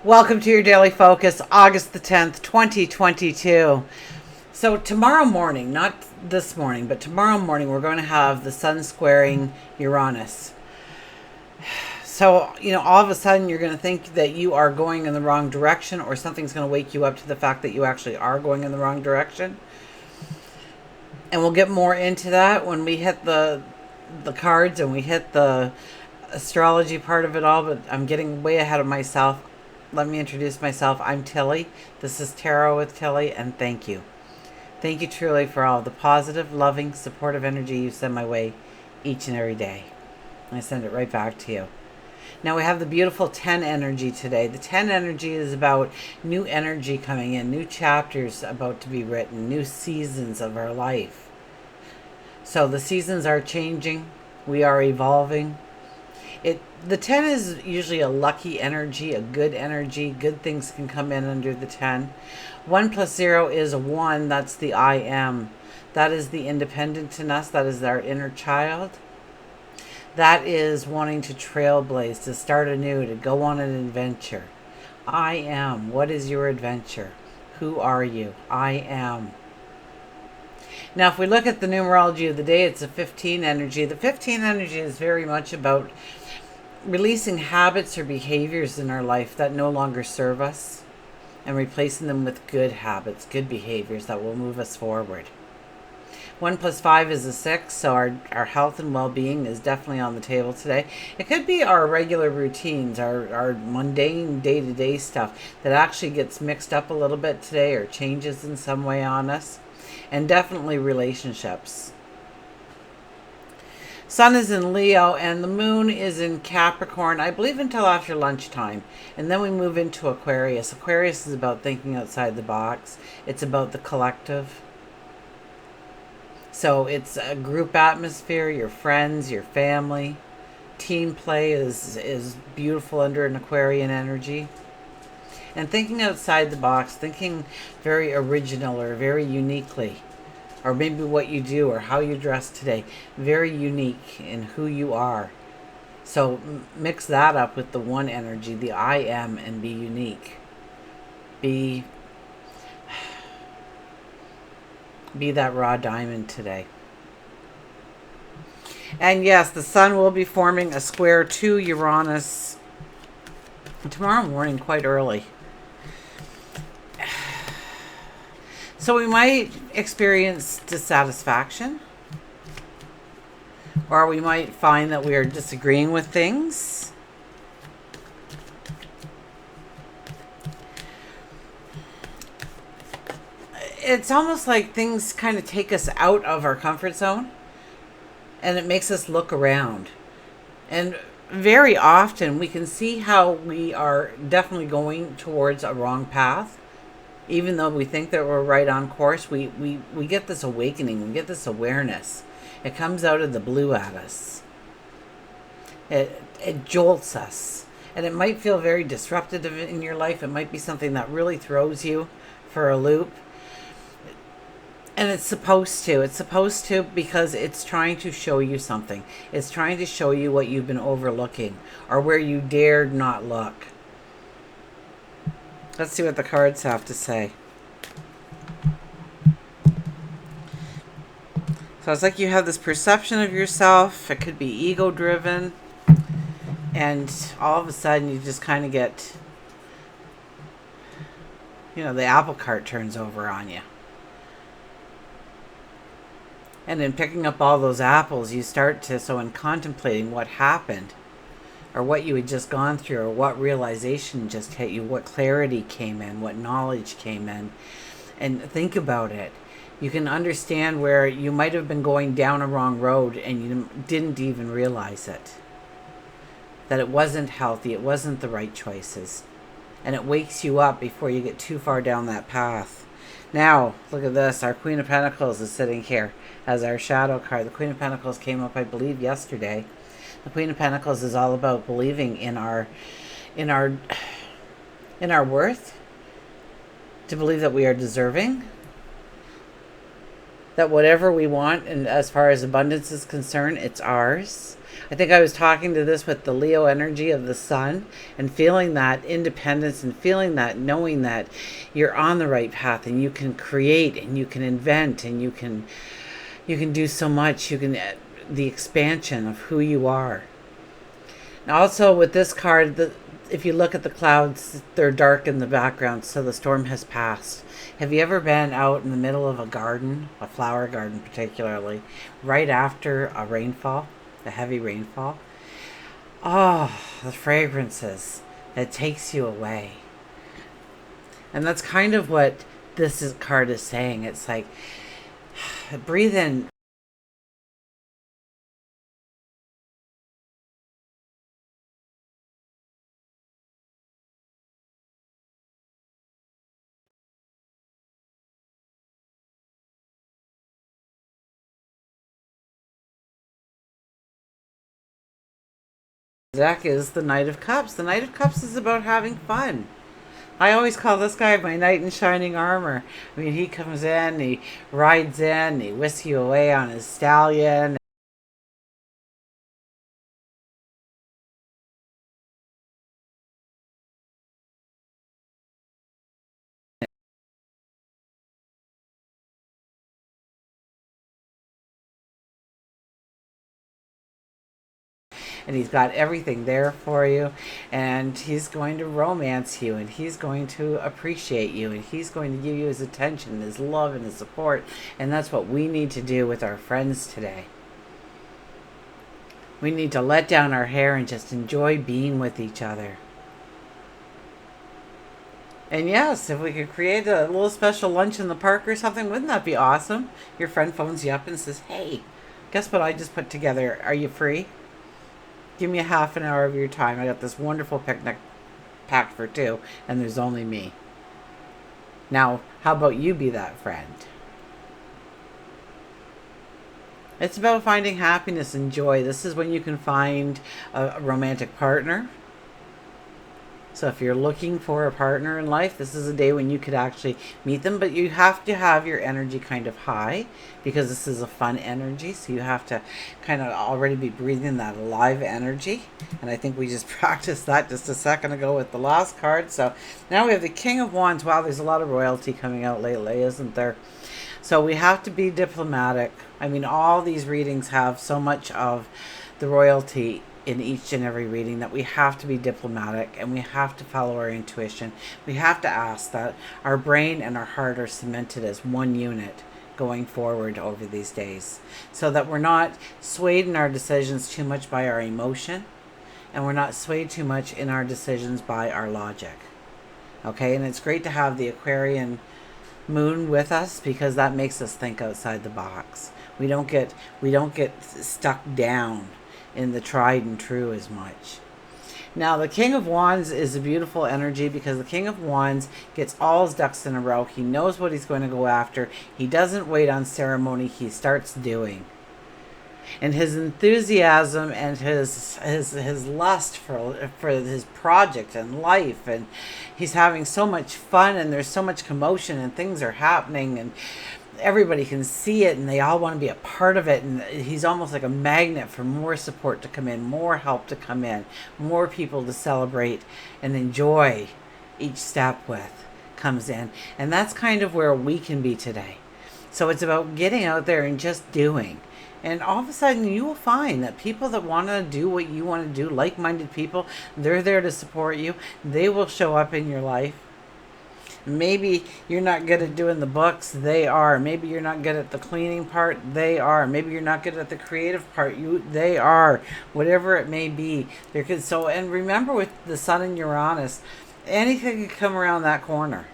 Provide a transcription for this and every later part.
Welcome to your daily focus, August the 10th, 2022. So, tomorrow morning, not this morning, but tomorrow morning, we're going to have the sun squaring Uranus. So, all of a sudden, you're going to think that you are going in the wrong direction, or something's going to wake you up to the fact that you actually are going in the wrong direction. And we'll get more into that when we hit the cards and we hit the astrology part of it all, but I'm getting way ahead of myself. Let me introduce myself. I'm Tilly. This is Tarot with Tilly, and thank you. Thank you truly for all the positive, loving, supportive energy you send my way each and every day. I send it right back to you. Now we have the beautiful 10 energy today. The 10 energy is about new energy coming in, new chapters about to be written, new seasons of our life. So the seasons are changing. We are evolving. The 10 is usually a lucky energy, a good energy. Good things can come in under the 10. 1 plus 0 is 1. That's the I am. That is the independent in us. That is our inner child. That is wanting to trailblaze, to start anew, to go on an adventure. I am. What is your adventure? Who are you? I am. Now, if we look at the numerology of the day, it's a 15 energy. The 15 energy is very much about releasing habits or behaviors in our life that no longer serve us and replacing them with good habits, good behaviors that will move us forward. 1 plus 5 is a 6, so our health and well-being is definitely on the table today. It could be our regular routines, our mundane day-to-day stuff that actually gets mixed up a little bit today or changes in some way on us. And definitely relationships. Sun is in Leo and the moon is in Capricorn, I believe until after lunchtime. And then we move into Aquarius. Aquarius is about thinking outside the box. It's about the collective. So it's a group atmosphere, your friends, your family. Team play is beautiful under an Aquarian energy. And thinking outside the box, thinking very original or very uniquely. Or maybe what you do or how you dress today. Very unique in who you are. So mix that up with the 1 energy, the I am, and be unique. Be that raw diamond today. And yes, the sun will be forming a square to Uranus tomorrow morning quite early. So we might experience dissatisfaction, or we might find that we are disagreeing with things. It's almost like things kind of take us out of our comfort zone, and it makes us look around. And very often we can see how we are definitely going towards a wrong path. Even though we think that we're right on course, we get this awakening, we get this awareness. It comes out of the blue at us. It jolts us. And it might feel very disruptive in your life. It might be something that really throws you for a loop. And it's supposed to. It's supposed to because it's trying to show you something. It's trying to show you what you've been overlooking or where you dared not look. Let's see what the cards have to say. So it's like you have this perception of yourself. It could be ego-driven. And all of a sudden you just kind of get, the apple cart turns over on you. And in picking up all those apples, you start to, so in contemplating what happened, or what you had just gone through, or what realization just hit you, what clarity came in, what knowledge came in, and think about it. You can understand where you might have been going down a wrong road and you didn't even realize it. That it wasn't healthy, it wasn't the right choices. And it wakes you up before you get too far down that path. Now, look at this. Our Queen of Pentacles is sitting here as our shadow card. The Queen of Pentacles came up, I believe, yesterday. The Queen of Pentacles is all about believing in our worth, to believe that we are deserving, that whatever we want, and as far as abundance is concerned, it's ours. I think I was talking to this with the Leo energy of the sun, and feeling that independence and feeling that, knowing that you're on the right path and you can create and you can invent and you can do so much. You can the expansion of who you are. And also with this card, if you look at the clouds, they're dark in the background, so the storm has passed. Have you ever been out in the middle of a garden, a flower garden particularly, right after a rainfall, a heavy rainfall? Oh, the fragrances. It takes you away. And that's kind of what card is saying. It's like, breathe in. Deck is the Knight of Cups. The Knight of Cups is about having fun. I always call this guy my knight in shining armor. I mean, he comes in, he rides in, he whisks you away on his stallion. And he's got everything there for you, and he's going to romance you, and he's going to appreciate you, and he's going to give you his attention, his love, and his support. And that's what we need to do with our friends today. We need to let down our hair and just enjoy being with each other. And yes, if we could create a little special lunch in the park or something, wouldn't that be awesome? Your friend phones you up and says, hey, guess what I just put together? Are you free? Give me a half an hour of your time. I got this wonderful picnic packed for two, and there's only me. Now, how about you be that friend? It's about finding happiness and joy. This is when you can find a romantic partner. So if you're looking for a partner in life, this is a day when you could actually meet them, but you have to have your energy kind of high because this is a fun energy. So you have to kind of already be breathing that alive energy. And I think we just practiced that just a second ago with the last card. So now we have the King of Wands. Wow, there's a lot of royalty coming out lately, isn't there? So we have to be diplomatic. I mean, all these readings have so much of the royalty in each and every reading that we have to be diplomatic, and we have to follow our intuition. We have to ask that our brain and our heart are cemented as one unit going forward over these days, so that we're not swayed in our decisions too much by our emotion, and we're not swayed too much in our decisions by our logic. Okay, and it's great to have the Aquarian moon with us because that makes us think outside the box. We don't get stuck down in the tried and true as much. Now, the King of Wands is a beautiful energy because the King of Wands gets all his ducks in a row. He knows what he's going to go after. He doesn't wait on ceremony. He starts doing. And his enthusiasm and his lust for his project and life, and he's having so much fun, and there's so much commotion and things are happening, and everybody can see it, and they all want to be a part of it, and he's almost like a magnet for more support to come in, more help to come in, more people to celebrate and enjoy each step with comes in. And that's kind of where we can be today. So it's about getting out there and just doing. And all of a sudden you will find that people that want to do what you want to do, like-minded people, they're there to support you. They will show up in your life. Maybe you're not good at doing the books, they are. Maybe you're not good at the cleaning part, they are. Maybe you're not good at the creative part, they are. Whatever it may be, they're good. So, and remember with the Sun and Uranus, anything could come around that corner.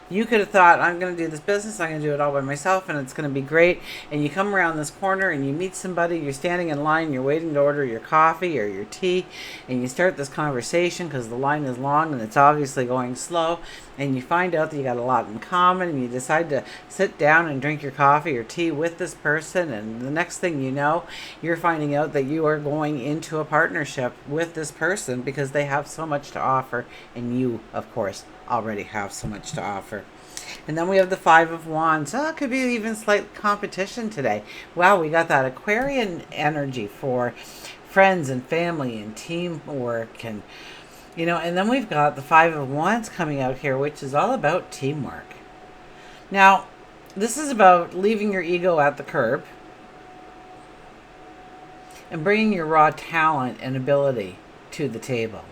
You could have thought, I'm going to do this business, I'm going to do it all by myself, and it's going to be great. And you come around this corner and you meet somebody, you're standing in line, you're waiting to order your coffee or your tea, and you start this conversation because the line is long and it's obviously going slow, and you find out that you got a lot in common, and you decide to sit down and drink your coffee or tea with this person, and the next thing you know, you're finding out that you are going into a partnership with this person because they have so much to offer, and you, of course, already have so much to offer. And then we have the Five of Wands. Oh, it could be even slight competition today. Wow, we got that Aquarian energy for friends and family and teamwork. And, and then we've got the Five of Wands coming out here, which is all about teamwork. Now, this is about leaving your ego at the curb and bringing your raw talent and ability to the table.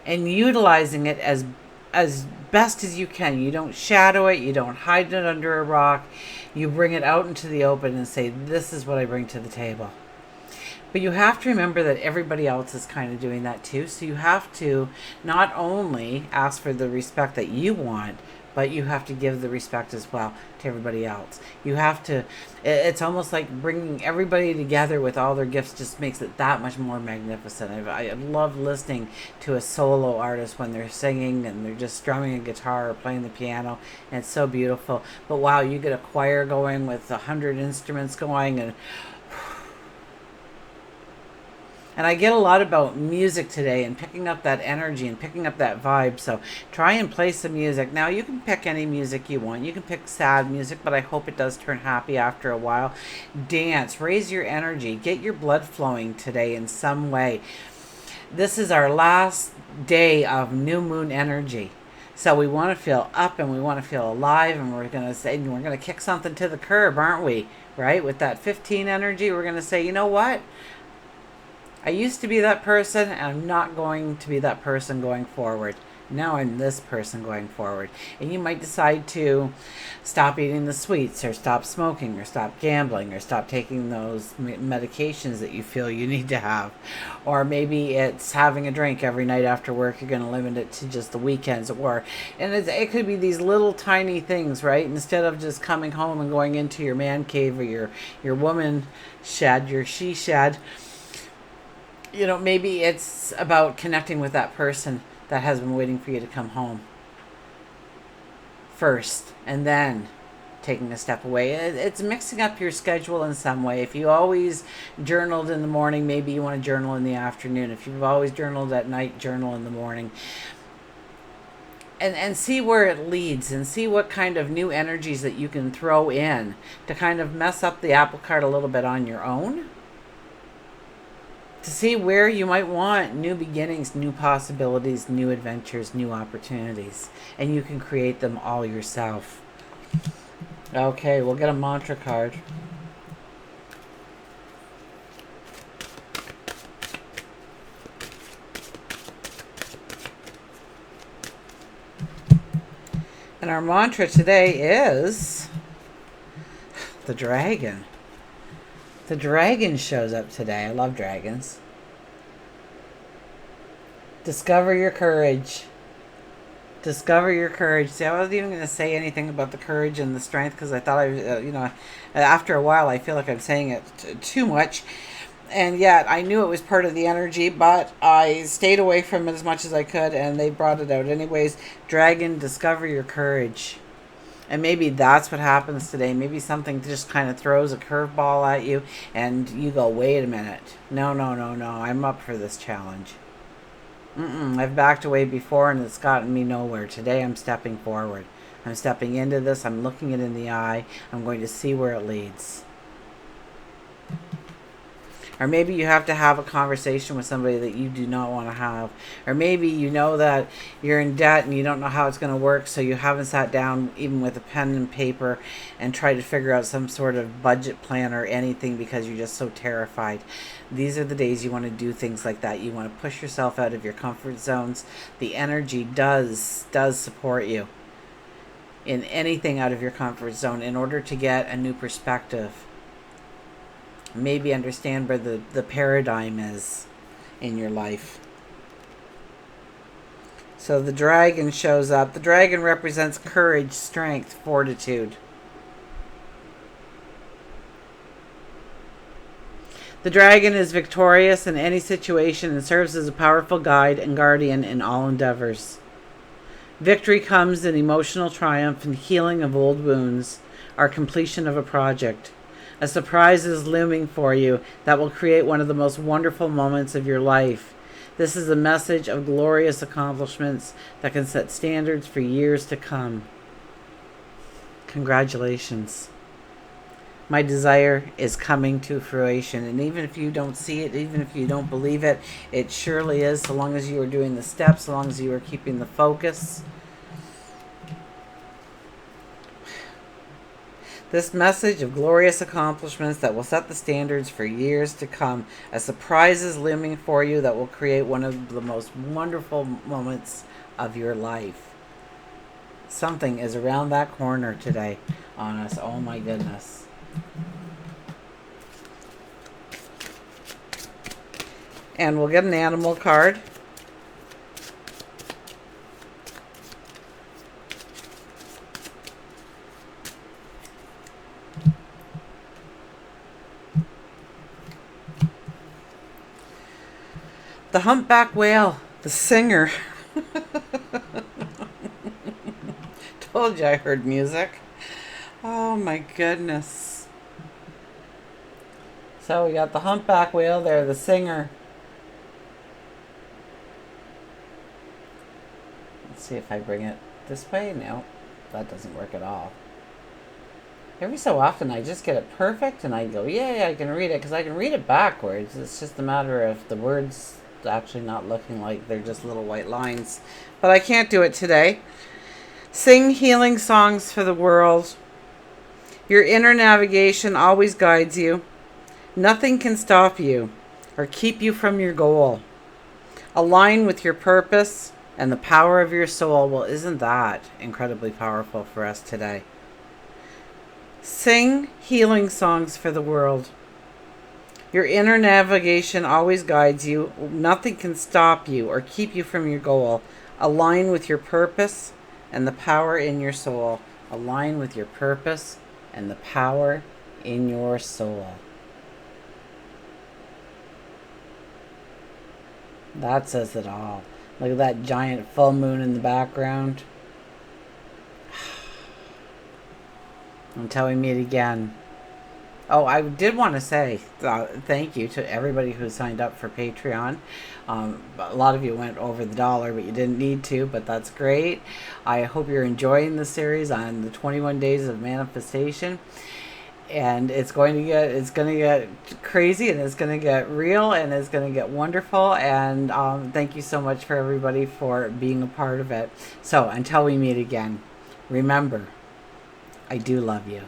And utilizing it as best as you can. You don't shadow it. You don't hide it under a rock. You bring it out into the open and say, this is what I bring to the table. But you have to remember that everybody else is kind of doing that too. So you have to not only ask for the respect that you want, but you have to give the respect as well to everybody else. You have to, it's almost like bringing everybody together with all their gifts just makes it that much more magnificent. I love listening to a solo artist when they're singing and they're just strumming a guitar or playing the piano, and it's so beautiful. But wow, you get a choir going with 100 instruments going, and I get a lot about music today and picking up that energy and picking up that vibe. So try and play some music. Now, you can pick any music you want. You can pick sad music, but I hope it does turn happy after a while. Dance. Raise your energy. Get your blood flowing today in some way. This is our last day of new moon energy. So we want to feel up and we want to feel alive, and we're going to kick something to the curb, aren't we? Right? With that 15 energy, we're going to say, you know what? I used to be that person, and I'm not going to be that person going forward. Now I'm this person going forward. And you might decide to stop eating the sweets, or stop smoking, or stop gambling, or stop taking those medications that you feel you need to have. Or maybe it's having a drink every night after work. You're going to limit it to just the weekends. And it could be these little tiny things, right? Instead of just coming home and going into your man cave or your woman shed, your she shed. Maybe it's about connecting with that person that has been waiting for you to come home first, and then taking a step away. It's mixing up your schedule in some way. If you always journaled in the morning, maybe you want to journal in the afternoon. If you've always journaled at night, journal in the morning. And see where it leads, and see what kind of new energies that you can throw in to kind of mess up the apple cart a little bit on your own. To see where you might want new beginnings, new possibilities, new adventures, new opportunities. And you can create them all yourself. Okay, we'll get a mantra card. And our mantra today is the dragon. The dragon shows up today. I love dragons. Discover your courage. Discover your courage. See, I wasn't even going to say anything about the courage and the strength because I thought after a while I feel like I'm saying it too much. And yet I knew it was part of the energy, but I stayed away from it as much as I could, and they brought it out anyways. Dragon, discover your courage. And maybe that's what happens today. Maybe something just kind of throws a curveball at you and you go, wait a minute. No. I'm up for this challenge. I've backed away before and it's gotten me nowhere. Today I'm stepping forward. I'm stepping into this. I'm looking it in the eye. I'm going to see where it leads. Or maybe you have to have a conversation with somebody that you do not want to have. Or maybe you know that you're in debt and you don't know how it's going to work, so you haven't sat down even with a pen and paper and tried to figure out some sort of budget plan or anything because you're just so terrified. These are the days you want to do things like that. You want to push yourself out of your comfort zones. The energy does support you in anything out of your comfort zone in order to get a new perspective. Maybe understand where the paradigm is in your life. So the dragon shows up. The dragon represents courage, strength, fortitude. The dragon is victorious in any situation and serves as a powerful guide and guardian in all endeavors. Victory comes in emotional triumph and healing of old wounds, or completion of a project. A surprise is looming for you that will create one of the most wonderful moments of your life. This is a message of glorious accomplishments that can set standards for years to come. Congratulations. My desire is coming to fruition. And even if you don't see it, even if you don't believe it, it surely is, so long as you are doing the steps, so long as you are keeping the focus. This message of glorious accomplishments that will set the standards for years to come. A surprise is looming for you that will create one of the most wonderful moments of your life. Something is around that corner today on us. Oh my goodness. And we'll get an animal card. The humpback whale, the singer. Told you I heard music. Oh my goodness. So we got the humpback whale there, the singer. Let's see if I bring it this way. No, that doesn't work at all. Every so often I just get it perfect and I go, yay, I can read it, because I can read it backwards. It's just a matter of the words actually not looking like they're just little white lines. But I can't do it today. Sing healing songs for the world. Your inner navigation always guides you. Nothing can stop you or keep you from your goal. Align with your purpose and the power of your soul. Well, isn't that incredibly powerful for us today? Sing healing songs for the world. Your inner navigation always guides you. Nothing can stop you or keep you from your goal. Align with your purpose and the power in your soul. Align with your purpose and the power in your soul. That says it all. Look at that giant full moon in the background. Until we meet again. Oh, I did want to say thank you to everybody who signed up for Patreon. A lot of you went over the $1, but you didn't need to, but that's great. I hope you're enjoying the series on the 21 days of manifestation. And it's going to get crazy, and it's going to get real, and it's going to get wonderful. And thank you so much for everybody for being a part of it. So until we meet again, remember, I do love you.